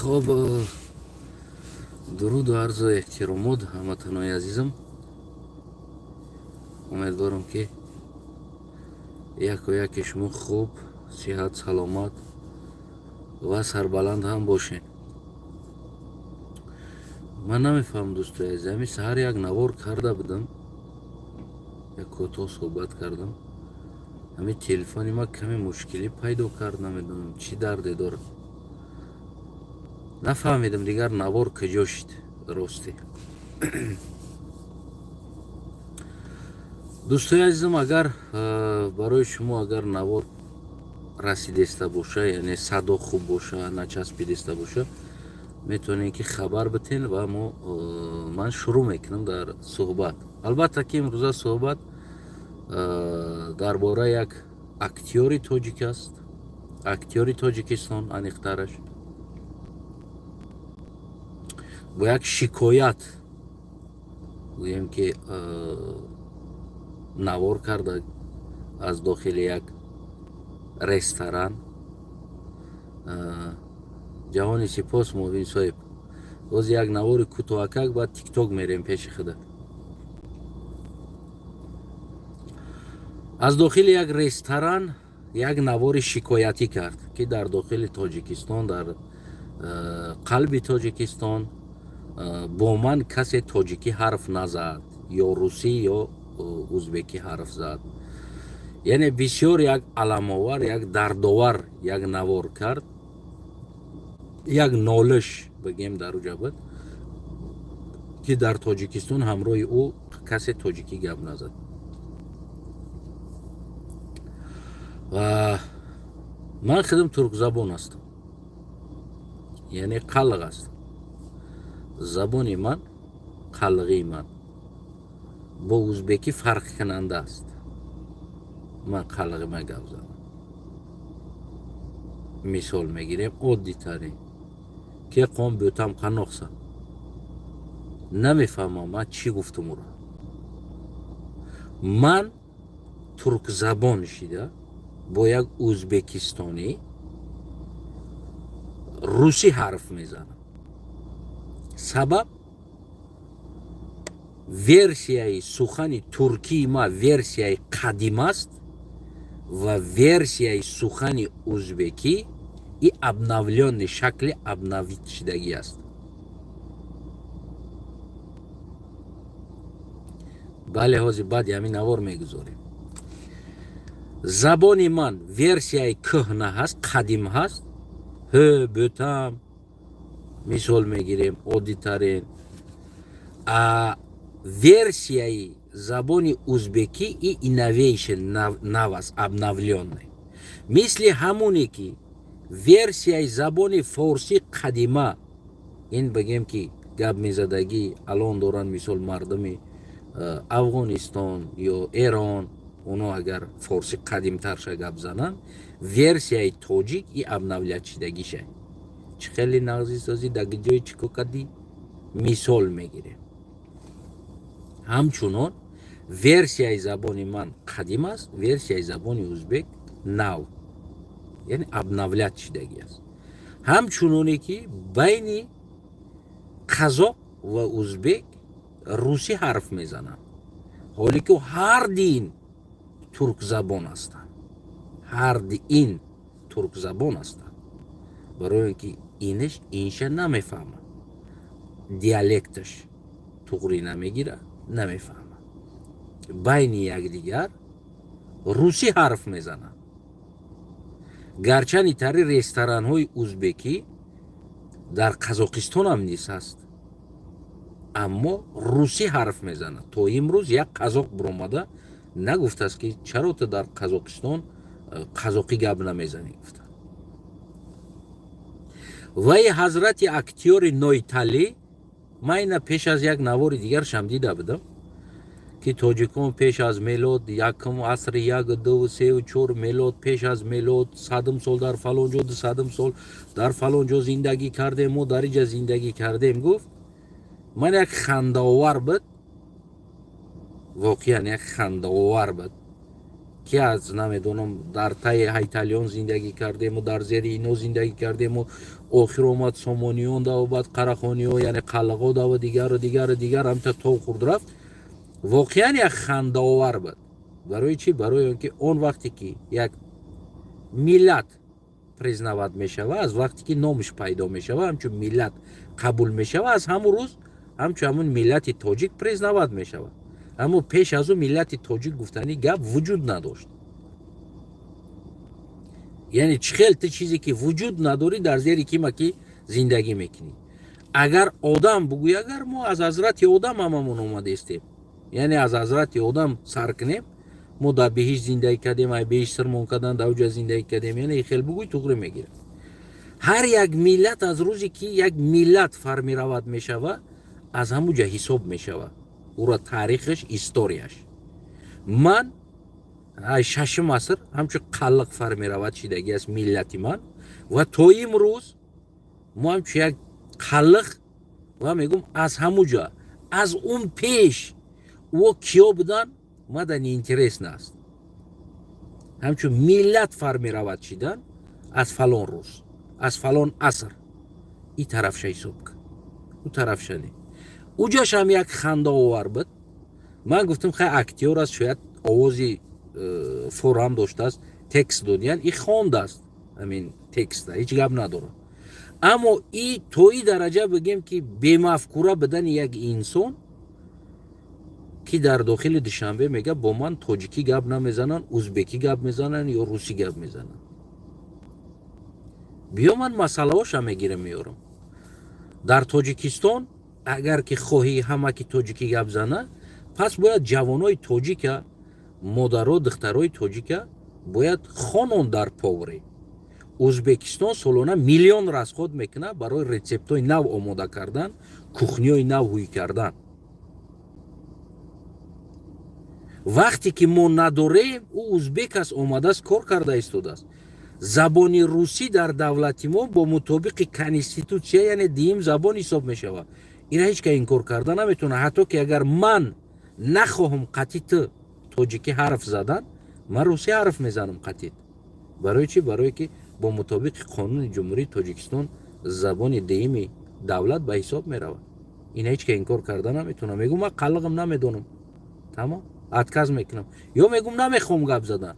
خب درود و عرض احترامات هموطنان عزیزم. امیدوارم که یک و یک شما خوب، صحت، سلامت و سربلند هم باشین. من نمیفهم دوستای عزیز، همین سحر یک نوار کرده بودم، یک کوتاه صحبت کردم. همین تلفنی ما کمی مشکلی پیدا کرد، نمیدونم چی درد داره. نفهمیدم دیگر نوار کجا شد راستی. دوستای عزیزم، اگر برای شما اگر نوار رسیدسته باشه، یعنی صدا خوب باشه، نچسبیدسته باشه، میتونین که خبر بتین و من شروع میکنم در صحبت. البته که امروز صحبت درباره یک اکتیوری تاجیک است، اکتیوری تاجیکستان انیخترش با یک شکایت گویم که نوار کرده از داخل یک رستوران. جهانی سپاس موین صاحب، باز یک نوار کوتاهک با تیک تاک میریم پیش خودت. از داخل یک رستوران یک نوار شکایتی کرد که در داخل تاجیکستان، در قلب تاجیکستان با من کسی تاجیکی حرف نزد، یا روسی یا ازبکی حرف زد. یعنی بسیار یک علم‌آور، یک دردآور یک نوار کرد، یک نالش بگیم در جبهت که در تاجیکستان همراه او کسی تاجیکی گپ نزد. و من خودم ترک زبان هستم، یعنی قلق است. زبان من قلقی من با ازبکی فرق کننده است. من قلقی من گپ زدم. مثال میگیریم عادی ترین که قوم بیوتم قناقسن، نمیفهمم من چی گفتم او را. من ترک زبان شده با یک ازبکستانی روسی حرف میزنم. سبب ورسیای سخن ترکی ما ورسیای قدیم است و ورسیای سخن ازبکی ای ابنولیان شکل ابنویت شدگی است. بله حاضر بعد همین نوار میگذاریم. زبان من ورسیای کهنه هست، قدیم هست. بوتم مثال میگیریم عادی ترین. ورسیای زبان ازبکی ای اینویشن نو است، ابنولیان. مثل همونی که ورسیای زبان فارسی قدیمه، این بگیم که گپ میزدگی الان دارن مثال مردم افغانستان یا ایران، اونا اگر فارسی قدیم ترش گپ زنن، ورسیای تاجیک ای ابنولیت شدگیشه. چه خیلی نغزی سازی دگی جای چیکو کدی مثال میگیره. همچنان ورسیای زبان من قدیم است، ورسیای زبان ازبک نو، یعنی ابنولیت شدگی است. همچنانی که بین قزاق و ازبک روسی حرف میزنن، حالی که هر دین ترک زبان هستند، هر دین ترک زبان هستند. برای اینکه اینش اینشه نمیفهمه، دیالکتش توغری نمیگیره، نمیفهمه. بین یکدیگر روسی حرف میزنن. گرچه نیتری رستوران های ازبکی در قزاقستان هم نیست هست، اما روسی حرف میزنن. تا امروز یک قزاق برآمده نگفته است که چرا تو در قزاقستان قزاقی گپ نمیزنی. گفته وی حضرت اکتیور نویتالی، من این پیش از یک نوار دیگر شم دیده بودم که تاجیکان پیش از میلاد یکم عصر 1 2 3 و 4 میلاد پیش از میلاد 100 سال در فلان جا 200 سال در فلان جا زندگی کردیم و در اینجا زندگی کردیم. گفت من یک خنده آور بود، واقعا یک خنده آور بود که از نمیدونم در تای هایتالیون زندگی کردیم و در زیر اینو زندگی کردیم و آخر اومد سومونیون دا و بعد قراخونیو یعنی قلقو دا و دیگر هم تا تو خورد رفت. واقعا یک خنده آور بود. برای چی؟ برای اینکه اون وقتی که یک ملت признавать میشوه، از وقتی که نامش پیدا میشوه، همچون ملت قبول میشوه، از همون روز همون ملت تاجیک признавать میشوه. اما پیش از اون ملت تاجیک گفتنی گپ وجود نداشت. یعنی خیلی چیزی که وجود نداری در زیر کیما که زندگی میکنی. اگر آدم بگوی اگر ما از حضرت آدم هممون اومده استیم، یعنی از حضرت آدم سر کنیم، ما در بهش زندگی کردیم، ای بهش سرمون کردن، در اوجا زندگی کردیم، یعنی خیلی بگوی توغری میگیره. هر یک ملت از روزی که یک ملت فرمی رواد میشوه، از همونجا حساب میشوه او را تاریخش، استوریاش. من ای ششم عصر همچون قلق فرمی رواد شدگی از ملتی من و تا امروز ما همچون یک قلق و میگم از همونجا از اون پیش و کیا بودن ما در اینترس نست. همچون ملت فرمی رواد شدن از فلان روز، از فلان عصر، این طرف شای حساب کن، اون طرف شنی. اوجاش هم یک خنده آور بود. من گفتم خیلی اکتیور است، شاید آوازی فور هم داشته است، تکست دادن، این خوانده است، همین تکست ده، هیچ گپ نداره. اما این توی درجه بگیم که بی‌مفکوره بدن یک انسان که در داخل دوشنبه میگه با من تاجیکی گپ نمیزنن، ازبکی گپ میزنن یا روسی گپ میزنن. بیا من مسئله هاش هم میگیرم میارم. در تاجیکستان اگر که خواهی همه که تاجیکی گپ زنه، پس باید جوانای تاجیک، مادرها دخترای تاجیک باید خانون در پاوری. ازبکستان سالانه میلیون راسخود میکنه برای رسپتای نو آماده کردن، کوخنیای نو هوی کردن. وقتی که ما نداریم، او ازبک است آماده است کار کرده ایستاده است. زبان روسی در دولت ما با مطابق کنستیتوسیا یعنی دیم زبان حساب میشود. اینا هیچ که انکار کرده نمیتونه. حتی که اگر من نخواهم قطعی تاجیکی حرف زدن، من روسی حرف میزنم قطعی. برای چی؟ برای که با مطابق قانون جمهوری تاجیکستان زبان دیمی دولت به حساب میرود. اینا هیچ که انکار کرده نمیتونه. میگم من قلقم نمیدونم، تمام اتکاز میکنم، یا میگم نمیخوام گپ زدن،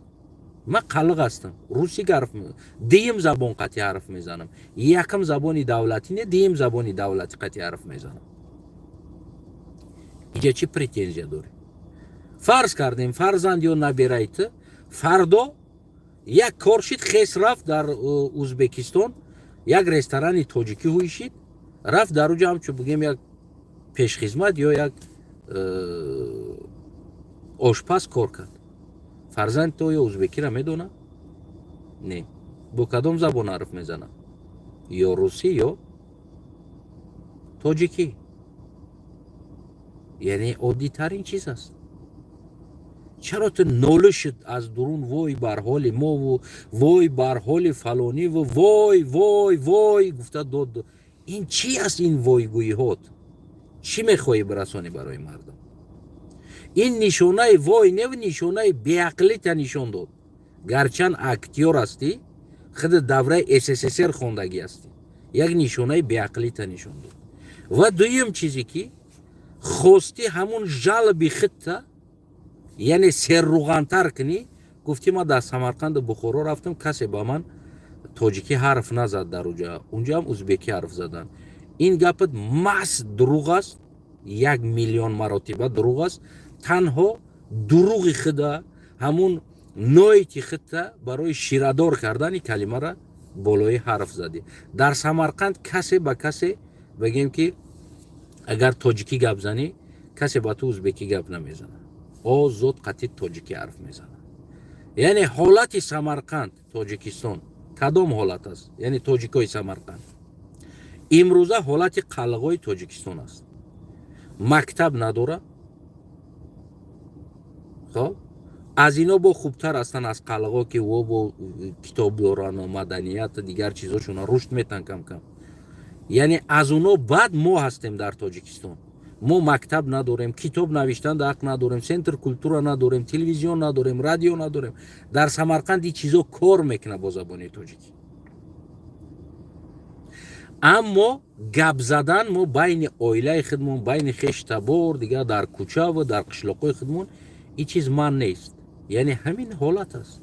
من قلق هستم، روسی حرف دیم زبان قطعی حرف میزنم، یکم زبانی دولتی نه، دیم زبانی دولتی قطعی حرف میزنم. اینجا چی پریتنزیا داری؟ فرض کردیم فرزند یا نبیرایت فردا یک کارشید خیس رفت در ازبکستان، یک رستوران تاجیکی هویشید، رفت در اونجا هم چو بگیم یک پیشخدمت یا یک آشپز کار کرد. فرزند تو یا ازبکی را میدونه؟ نه. با کدام زبان حرف میزنه؟ یا روسی یا تاجیکی. یعنی عادی ترین چیز است. چرا تو ناله شد از درون وای بر حال ما و وای بر حال فلانی و وای وای وای گفته داد. این چی است این وایگویی هات؟ چی میخوایی برسانی برای مردم؟ این نشانه وای نه و نشانه بیعقلی تا نشان داد. گرچند اکتیور هستی، خود دوره SSSR خوندگی هستی، یک نشانه بیعقلی تا نشان داد. و دویم چیزی که خواستی همون جلبی خطه، یعنی سرروغانتر کنی. گفتی ما در سمرقند بخارا رفتم، کسی با من تاجیکی حرف نزد در اونجا هم ازبکی حرف زدن. این گپت محض دروغ است، 1 میلیون مراتبه دروغ است. تنها دروغی خدا همون نوعی که خطه برای شیردار کردن کلمه را بالای حرف زدی. در سمرقند کسی با کسی بگیم که اگر تاجیکی گپ زنی، کسی با تو ازبکی گپ نمیزنه، زود قطعی تاجیکی حرف میزنه. یعنی حالت سمرقند تاجیکستان کدام حالت است؟ یعنی تاجیکای سمرقند امروزه حالت قلقای تاجیکستان است. مکتب نداره. خب از اینا با خوبتر هستن از قلقا که و با کتاب دارن و مدنیت دیگر چیزاشون رشد میتن کم کم. یعنی از اونا بعد ما هستیم در تاجیکستان. мо мактаб надорем, китоб навиштан ҳақ надорем, центр культура надорем, телевизион надорем, радио надорем. дар Самарқанд ин чизо кор мекунад бо забони тоҷикӣ. аммо гап задан мо байни оилаи худмон, байни хештабор, дигар дар кӯча ва дар қишлоқҳои худмон ин чиз ман нест. яъне ҳамин ҳолат аст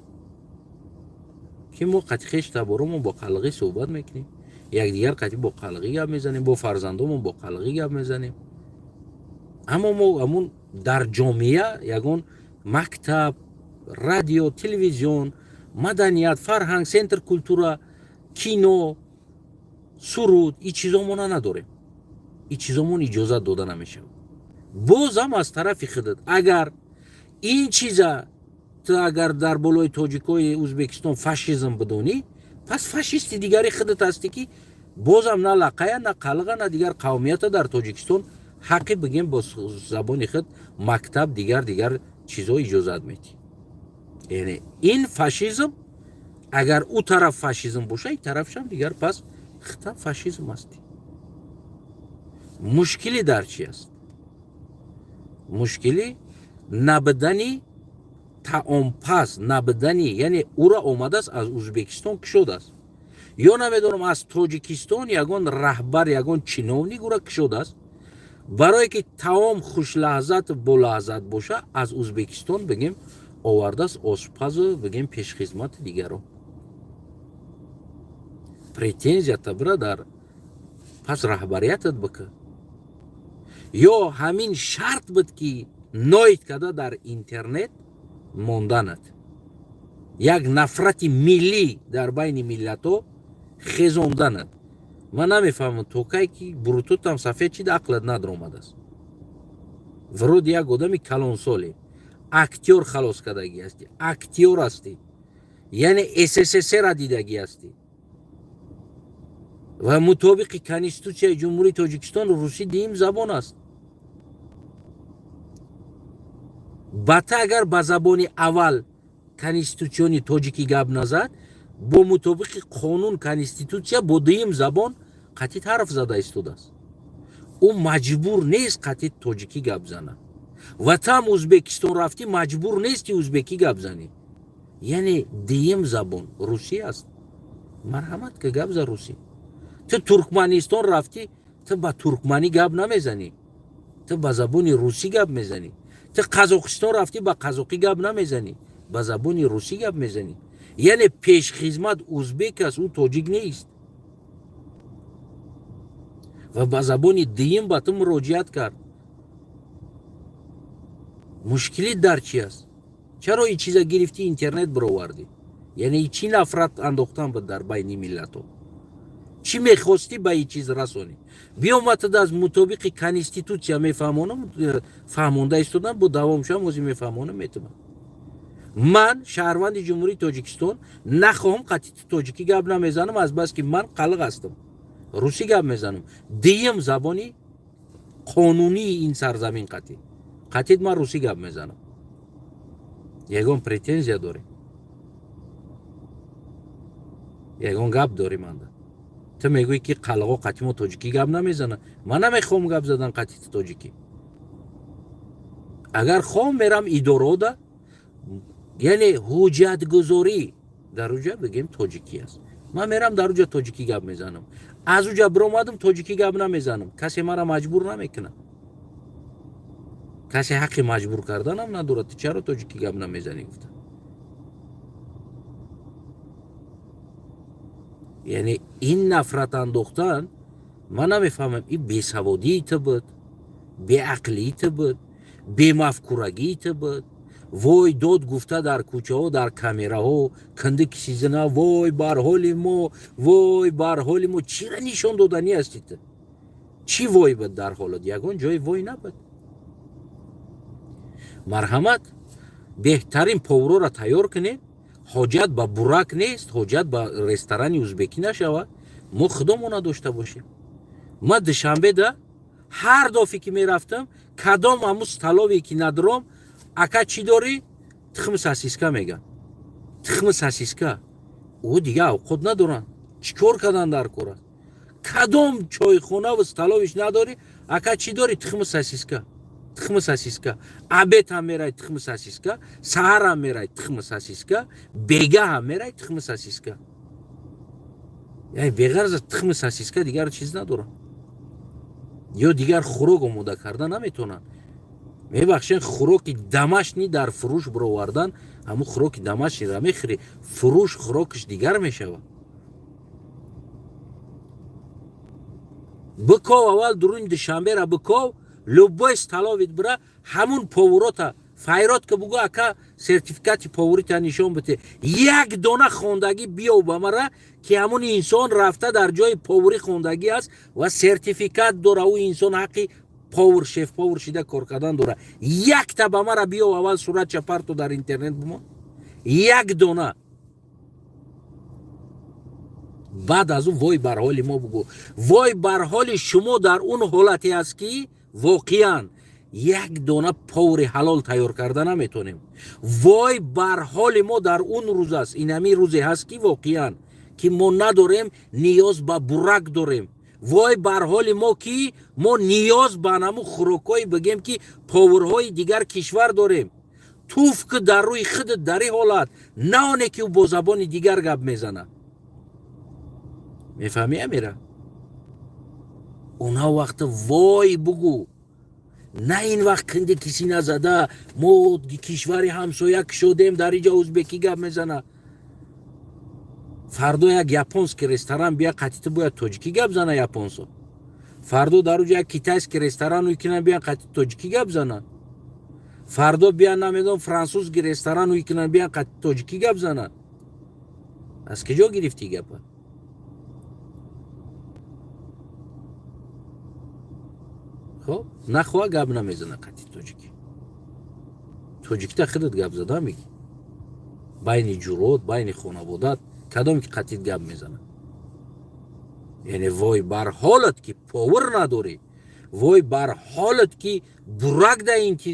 ки мо қати хештаборомон бо қалғӣ суҳбат мекунем, якдигар қати бо қалғӣ гап мезанем, бо фарзандомон бо қалғӣ гап мезанем. аммо мо ҳамун дар ҷомеа ягон мактаб, радио, телевизион, маданият, фарҳанг, центр культура, кино, суруд, ин чизомона надорем. ин чизомон иҷозат дода намешавад. бозам аз тарафи худат агар ин чиза ту агар дар болои тоҷикои ӯзбекистон фашизм бидонӣ, пас фашисти дигари худат ҳастӣ ки бозам на лақая, на қалға, на дигар қавмията дар тоҷикистон ҳаққи бигем бо забони худ мактаб, дигар чизо иҷозат медиҳӣ. яъне ин фашизм агар ӯ тараф фашизм боша, ин тарафшам дигар пас хитам фашизм ҳастӣ. мушкили дар чи аст? мушкили набудани таомпаз, набудани, яъне ӯра омадааст аз ӯзбекистон кушодааст, ё намедонам аз тоҷикистон ягон раҳбар, ягон чиновник ӯра кушодааст, барое ки таом хушлаҳзат болаҳзат боша, аз ӯзбекистон бигем овардааст ошпазу бигем пешхизмати дигарон. претензията бирадар, пас раҳбариятат бика. ё ҳамин шарт буд ки ноид када дар интернет монданад. як нафрати миллӣ дар байни миллатҳо хезонданад. ман намефаҳмам то кай ки бурутутам сафед чида ақлат надромадааст. вироди як одами калонсоле актёр халос кардагӣ ҳастӣ, актёр ҳастӣ, яъне СССР-а дидагӣ ҳастӣ ва мутобиқи конститутсияи ҷумҳурии тоҷикистон русӣ дуюм забон аст. бата агар ба забони аввал конститутсиони тоҷикӣ гап назад, бо мутобиқи қонун конститутсия бо дуюм забон қатъи ҳарф зада истодааст. ӯ маҷбур нест қатъи тоҷикӣ гап зана. ва там ӯзбекистон рафтӣ маҷбур нест ки ӯзбекӣ гап занӣ. яъне дуюм забон русӣ аст. марҳамат ка гап за русӣ. ту туркманистон рафтӣ, ту ба туркманӣ гап намезанӣ, ту ба забони русӣ гап мезанӣ. ту қазоқистон рафтӣ, ба қазоқӣ гап намезанӣ, ба забони русӣ гап мезанӣ. яъне пешхизмат ӯзбек аст, ӯ тоҷик нест. ва ба забони дуюм ба ту муроҷиат кард. мушкилӣ дар чи аст? чаро ин чиза гирифтӣ интернет бировардӣ? яъне чӣ нафрат андохтан буд дар байни миллатҳо? чӣ мехостӣ ба ин чиз расонӣ? биёмад аз мутобиқи конститутсия фаҳмонда истодан, бо давомшам ози мефаҳмонам метавонам. ман шаҳрванди ҷумҳурии тоҷикистон нахоҳам қатъи тоҷикӣ гап намезанам, азбаски ман қалғ ҳастам, русӣ гап мезанам. дуюм забони қонунии ин сарзамин қатъи ман русӣ гап мезанам. ягон претензия дорем, ягон гап дорем анда. ту мегӯӣ ки қалғо қатъи мо тоҷикӣ гап намезанад. ман намехоҳам гап задан қатъи ту тоҷикӣ. агар хоҳам мерам идорода, яъне ҳуҷҷатгузорӣ дар уҷа бигем тоҷикӣ аст. ман мерам дар уҷа тоҷикӣ гап мезанам. аз уҷа биромадам тоҷикӣ гап намезанам. касе мара маҷбур намекунад. касе ҳаққи маҷбур карданам надорад. ту чаро тоҷикӣ гап намезанӣ гуфта. яъне ин нафрат андохтан, ман намефаҳмам ин бесаводии ту буд, беақлии ту буд, бемафкурагии ту буд. вой дод гуфта дар кӯчаҳо, дар камераҳо киндик сизина, вой бар ҳоли мо, вой бар ҳоли мо. чира нишон доданӣ ҳастӣ ту? чӣ вой буд дар ҳолат? ягон ҷои вой набуд. марҳамат, беҳтарин повроро тайёр кунед. ҳоҷат ба бурак нест, ҳоҷат ба ресторани ӯзбекӣ нашавад. мо худомона дошта бошем. ман душанбе да ҳар дофе ки мерафтам, кадом ҳамун столове ки надором, ака чӣ дорӣ? тухми сосиска мегӯянд. тухми сосиска. ӯ дига авқот надоранд. чӣ кор кардан дар кор аст? кадом чойхонаву столовеш надорӣ, ака чӣ дорӣ? тухми сосиска, тухми сосиска. Абед ҳам мерай тухми сосиска, саҳар ҳам мерай тухми сосиска, бега ҳам мерай тухми сосиска. яъне беғарз аз тухми сосиска дигар чиз надорад. ё дигар хӯрок омода карда наметавонанд. мебахшед хӯроки домашнӣ дар фурӯш бировардан, ҳамун хӯроки домашнира мехӯрӣ, фурӯш хӯрокаш дигар мешавад. биков аввал дуруни душанбера биков любой столовит бира ҳамун поворота файротка бугӯ ака сертификати поворита нишон бите. як дона хондагӣ биёв ба мара ки ҳамун инсон рафта дар ҷои повурӣ хондагӣ аст ва сертификат дора, ӯ инсон ҳаққи повур шеф-повур шида кор кардан дора. якта ба мара биёв аввал сурат чапарту дар интернет бумо. як дона. баъд аз ӯ вой бар ҳоли мо бугӯ. вой бар ҳоли шумо дар он ҳолате аст ки воқеан як дона поври ҳалол тайёр карда наметонем. вой бар ҳоли мо дар он рӯз аст, ин ҳамин рӯзе ҳаст ки воқеан ки мо надорем, ниёз ба бурак дорем. вой бар ҳоли мо ки мо ниёз ба наму хӯрокҳои бигем ки повурҳои дигар кишвар дорем. туф ки дар рӯи худат дар ин ҳолат, на оне ки ӯ бо забони дигар гап мезанад. мефаҳмӣ амира? онаҳо вақта вой бугӯ. на ин вақт кинди киси назада мо кишвари ҳамсоя кушодем дар инҷа ӯзбекӣ гап мезана. фардо як японский ресторан бия қатити бояд тоҷикӣ гап зана японсо. фардо дар уҷа як китайский ресторан уикунан биан қатити тоҷикӣ гап занад. фардо биан намедонам франсузский ресторан уикунан биан қатити тоҷикӣ гап занад. аз киҷо гирифтӣ гапа? хоб нахоҳа гап намезана қатити тоҷикӣ. тоҷикита худат гап зада меги. байни ҷурот, байни хонаводат кадоме ки қатит гап мезана. яъне вой бар ҳолат ки повар надорӣ, вой бар ҳолат ки бурак да ин ки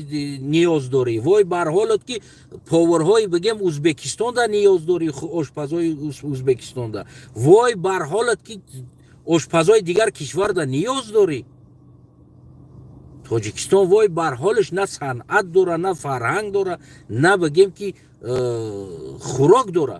ниёз дорӣ, вой бар ҳолат ки поварҳои бигем ӯзбекистонда ниёз дорӣ, ошпазҳои ӯзбекистонда, вой бар ҳолат ки ошпазҳои дигар кишварда ниёз дорӣ. тоҷикистон вой бар ҳолаш на санъат дора, на фарҳанг дора, на бигем ки хӯрок дора.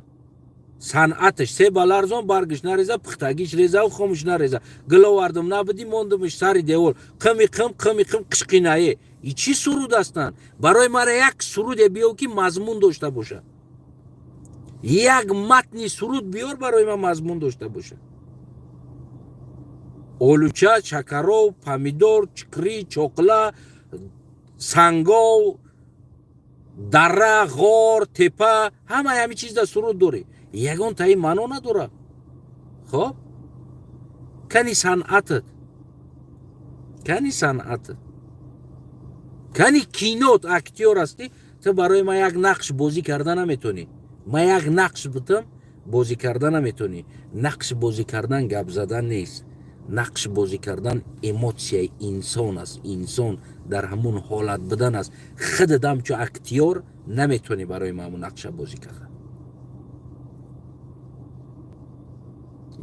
санъаташ себа ларзон баргиш нареза, пухтагиш резаву хомӯш нареза. гиловардим набудӣ мондимш сари девор. қим қишқинае. и чӣ суруд ҳастанд? барои мара як суруде биёв ки мазмун дошта бошад. як матни суруд биёр барои ман мазмун дошта бошад. олуча, чакаров, помидор, чикри, чоқла, сангов, дара, ғор, тепа, ҳамаи ҳамин чизда суруд дорӣ. ягон таи маъно надорад. хоб кани санъатат, кани санъатат, кани кинот актёр ҳастӣ, ту барои ман як нақш бозӣ карда наметонӣ. ман як нақш бутам бозӣ карда наметонӣ. нақш бозӣ кардан гап задан нест. нақш бозӣ кардан эмотсияи инсон аст. инсон дар ҳамун ҳолат будан аст. худат ҳамчун актёр наметонӣ барои ман ҳамун нақша бозӣ кардан.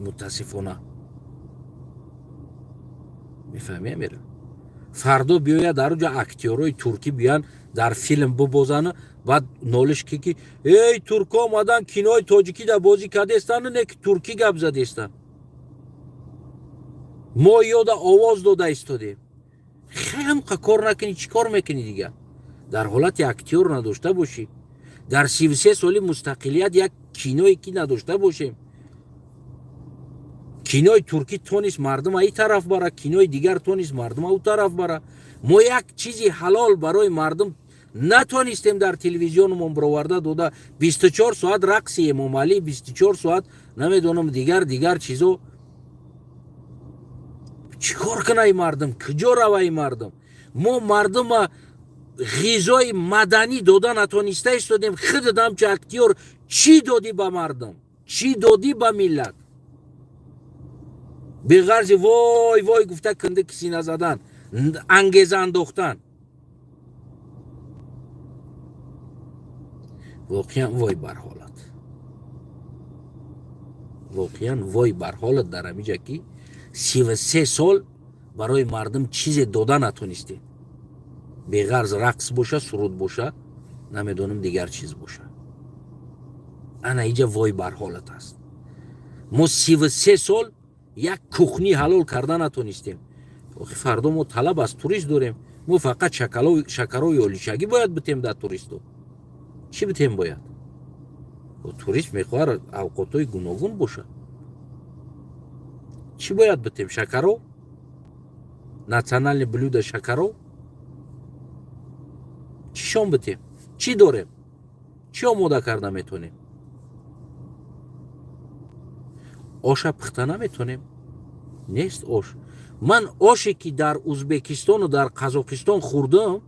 мутаассифона. мефаҳмӣ амира? фардо биёяд дар уҷа актёрҳои туркӣ биёян дар филм бубозану баъд нолиш ки эй туркҳо омадан кинои тоҷикӣ да бозӣ кардестану не ки туркӣ гап задестанд. мо ёда овоз дода истодем. хамқа кор накунӣ, чӣ кор мекунӣ дигар? дар ҳолати актёр надошта бошӣ. дар 33 соли мустақилият як киное ки надошта бошем. кинои туркӣ тонис мардума ин тараф бара, кинои дигар тонис мардума ӯ тараф бара. мо як чизи ҳалол барои мардум натонистем дар телевизионумон бироварда дода 24 соат рақси эмомалӣ, 24 соат намедонам дигар чизо. чӣ кор кунай мардум? куҷо равай мардум? мо мардума ғизои маданӣ дода натониста истодем. худат ҳамчун актёр чӣ додӣ ба мардум? чӣ додӣ ба миллат? беғарзи вой вой гуфта кинди кисина задан, ангеза андохтан. воқеан вой бар ҳолат. воқеан вой бар ҳолат дар ҳамиҷа ки 33 сол барои мардум чизе дода натонистед. беғарз рақс боша, суруд боша, намедонам дигар чиз боша. ана иҷа вой бар ҳолат аст. мо 33 сол як кухни ҳалол карда натонистем. охи фардо мо талаб аз турист дорем. мо фақат шакарои олишагӣ бояд битем дар туристо. чӣ битем бояд? турист мехоҳад авқотҳои гуногун бошад. чӣ бояд битем? шакаро? национальный блюдо шакаро? чишон битем? чӣ дорем? чӣ омода карда метонем? оша пухта наметонем? нест ош. ман оше ки дар узбекистону дар қазоқистон хӯрдам,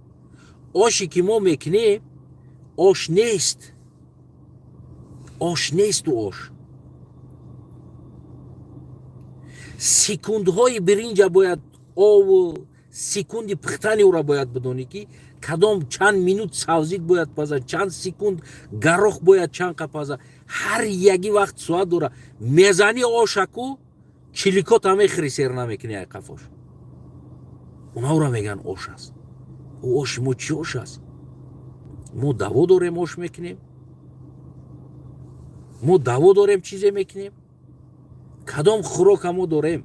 оше ки мо мекунем ош нест. ош несту ош. секундҳои биринҷа бояд ову секунди пухтани ӯро бояд бидонӣ ки кадом чанд минут савзит бояд паза, чанд секунд гарох бояд чанқа паза. ҳар яги вақт соат дора. мезани ошаку чиликота мехӯри сер намекунӣ ай қафош. уна ӯро меган ош аст. оши мо чӣ ош аст? мо даво дорем ош мекунем? мо даво дорем чизе мекунем? кадом хӯрока мо дорем?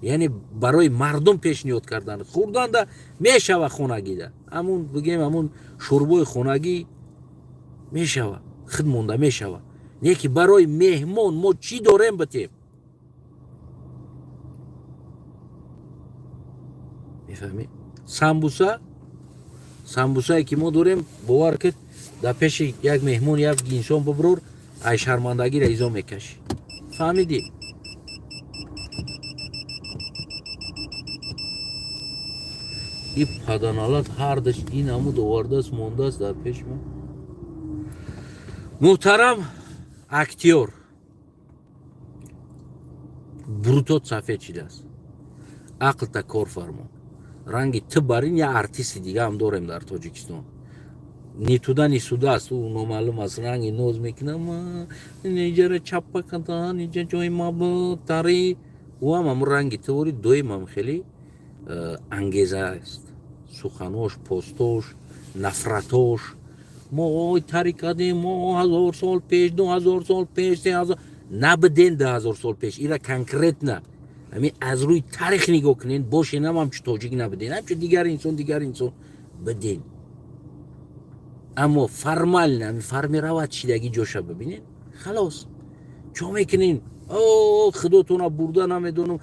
яъне барои мардум пешниҳод кардан. хӯрданда мешава хонагида. ҳамун бигем ҳамун шӯрбои хонагӣ мешава, хид монда мешава. не ки барои меҳмон мо чӣ дорем битем? мефаҳмӣ? самбусае ки мо дорем, бовар кид дар пеши як меҳмон як инсон биброр, ай шармандагиро изо мекашӣ. фаҳмидӣ? ин паданалат ҳардаш ин ҳамуд овардааст мондааст дар пеш мо. муҳтарам актёр бурутот сафед шидааст. ақлта кор фармо. ранги ты барин я артисти дига ҳам дорем дар тоҷикистон. нитуда нисудааст, ӯ номаълум аст, ранги ноз мекунам, неҷара чаппа кадан, неҷа ҷои мабтари. ӯ ҳам ҳамун ранги тывори доимам хеле ангеза аст. суханош, постош, нафратош. мо тарикадем, мо 1000 сол пеш, 2000 сол пеш, 3000 набиден 2000 сол пеш. ира конкретна ҳамин аз рӯи таърих нигоҳ кунен, бошенам ҳамчу тоҷик набиден, ҳамчу дигар инсон биден. аммо формально формировать шидаги ҷоша бибинен, халос. чо мекунен? худотона бурда намедонам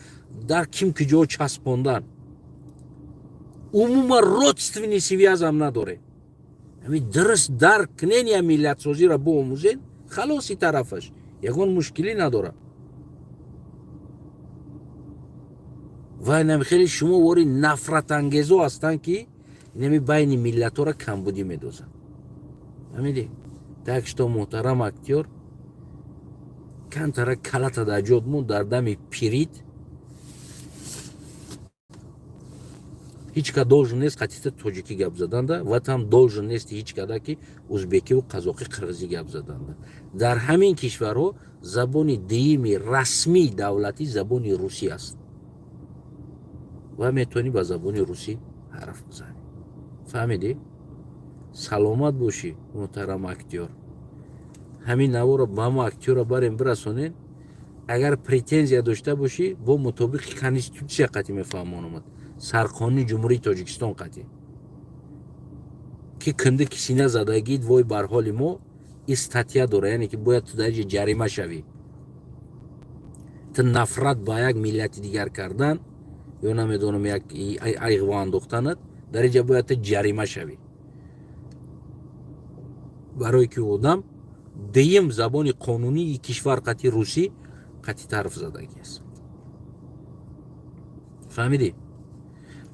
дар ким куҷо часпондан. умуман родственни связам надоре. ҳамин дуруст дарк кунен я миллатсозиро биомӯзен, халоси тарафаш ягон мушкилӣ надора. ва нами хеле шумо вори нафратангезо ҳастанд ки нами байни миллатҳоро камбудӣ медозанд. ҳамиди? так что муҳтарам актёр кантара калата дар ҷод монд дар дами пирит. ҳеҷ ка должен нест қатита тоҷикӣ гап заданда ва там должен нест ҳеҷ када ки узбекиву қазоқӣ қирғизӣ гап заданда. дар ҳамин кишварҳо забони дуюми расмии давлатӣ забони русӣ аст ва метавонӣ ба забони русӣ ҳарф бизанӣ. фаҳмидӣ? саломат бошӣ муҳтарам актёр. ҳамин наворо ба ҳама актёра барем бирасонен. агар претензия дошта бошӣ бо мутобиқи конститутсия қатъи мефаҳмон омад. сарқонуни ҷумҳурии тоҷикистон қатъи ки киндики сина задагид вой бар ҳоли мо ин статья дора, яъне ки бояд ту дар ҷарима шавӣ. ту нафрат ба як миллати дигар кардан ё намедонам як айғво андохтанат дар инҷа бояд ту ҷарима шавӣ. барое ки одам дуюм забони қонунии кишвар қатъи русӣ қатъи тарф задагӣ аст. фаҳмидӣ?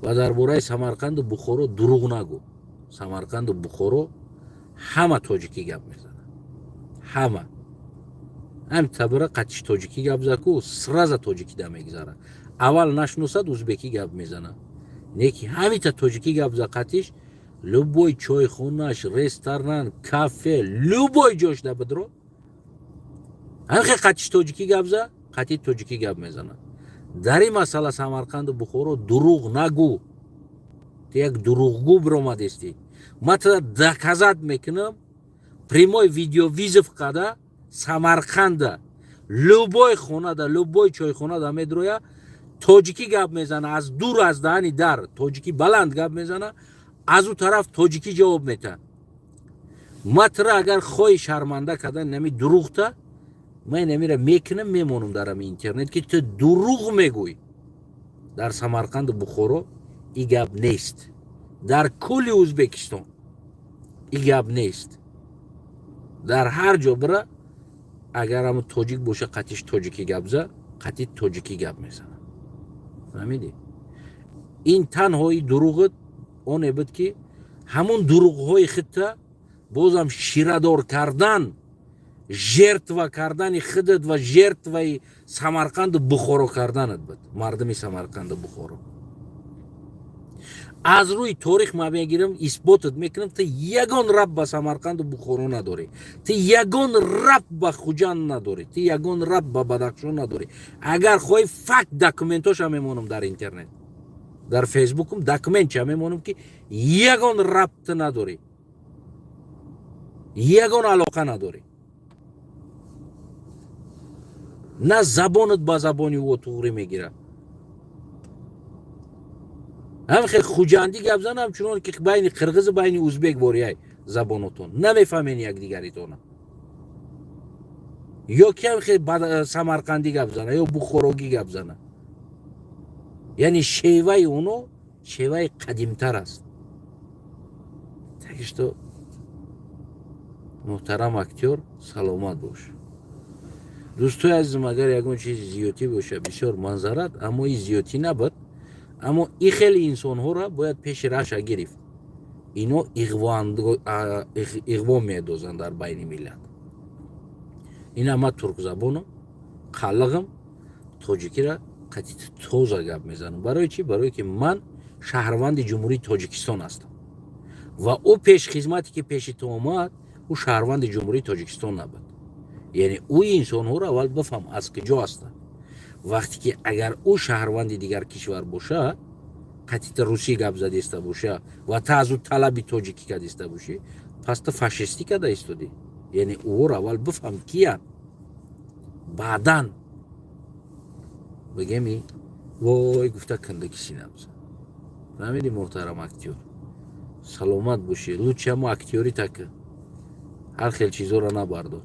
ва дар бораи Самарқанду Бухоро дурӯғ нагӯ. Самарқанду Бухоро ҳама тоҷикӣ гап мезанад. ҳама. ҳам табора қатиш тоҷикӣ гап заку сраза тоҷикида мегзара. аввал нашносад узбекӣ гап мезана. не ки ҳамита тоҷикӣ гап за қатиш любой чойхонаш, ресторан, кафе, любой ҷош да бидро. ҳамихе қатиш тоҷикӣ гап за, қатӣ тоҷикӣ гап мезана. дар ин масъала Самарқанду Бухоро дурӯғ нагӯ. Ту як дурӯғгӯ биромадисти. Ман туда доказат мекунам, прямой видеовизов када Самарқанда любой хонада, любой чойхонада медроя, тоҷикӣ гап мезана, аз дур аз даҳани дар тоҷикӣ баланд гап мезана, аз ӯ тараф тоҷикӣ ҷавоб метаҳад. Ман тура агар хоҳӣ шарманда кардан нами дурӯғта, ман намира мекунам, мемонам дар ами интернет ки ту дурӯғ мегӯй. Дар Самарқанду Бухоро и гап нест. Дар кулли Ӯзбекистон и гап нест. Дар ҳар ҷо бира, агар ҳамун тоҷик боша қатиш тоҷикӣ гап за, қатӣ тоҷикӣ гап мезана. Фаҳмидӣ? Ин танҳои дурӯғат оне буд ки ҳамун дурӯғҳои худта бозам ширадор кардан, жертва кардани худат ва жертваи Самарқанду Бухоро карданат буд. Мардуми Самарқанду Бухоро. аз рӯи торих ман мегирам, исботат мекунам, ту ягон раб ба Самарқанду Бухоро надорӣ, ту ягон раб ба Хуҷанд надорӣ, ту ягон раб ба Бадахшон надорӣ. Агар хоҳӣ факт документоша мемонам дар интернет, дар фейсбукам документша мемонам ки ягон раб ту надорӣ, ягон алоқа надорӣ. На забонат ба забони ӯ туғрӣ мегира. ҳам хел хуҷандӣ гап зана, ҳамчунон ки байни қирғизу байни ӯзбек борияй забонотон намефаҳмен якдигаритона. ё ки ҳам хел самарқандӣ гап зана, ё бухорогӣ гап зана. яъне шеваи оно шеваи қадимтар аст. Так что муҳтарам актёр, саломат бош. дӯстои азизам, агар ягон чизи зиётӣ боша, бисёр манзарат, аммо и зиётӣ набуд. аммо и хели инсонҳоро бояд пеши раша гирифт. ино иғво медозанд дар байни миллат. ин ама туркзабоном, қаллағам, тоҷикира қатӣ тоза гап мезанам. барои чӣ? Барое ки ман шаҳрванди ҷумҳурии Тоҷикистон ҳастам ва ӯ пешхизмате ки пеши ту омад, ӯ шаҳрванди ҷумҳурии Тоҷикистон набуд. яъне ӯ инсонҳоро аввал бифаҳм аз куҷо ҳастанд. вақте ки агар ӯ шаҳрванди дигар кишвар боша, қатӣ ту русӣ гап задиста боша ва ту аз ӯ талаби тоҷикӣ кардиста бошӣ, пас ту фашистӣ карда истодӣ. яъне ӯро аввал бифаҳм киянд, баъдан бигеми вой гуфта кандакӣ сина бизан. фаҳмидӣ муҳтарам актёр? саломат бошӣ. лучше ҳамо актёри така ҳар хел чизоро набардор.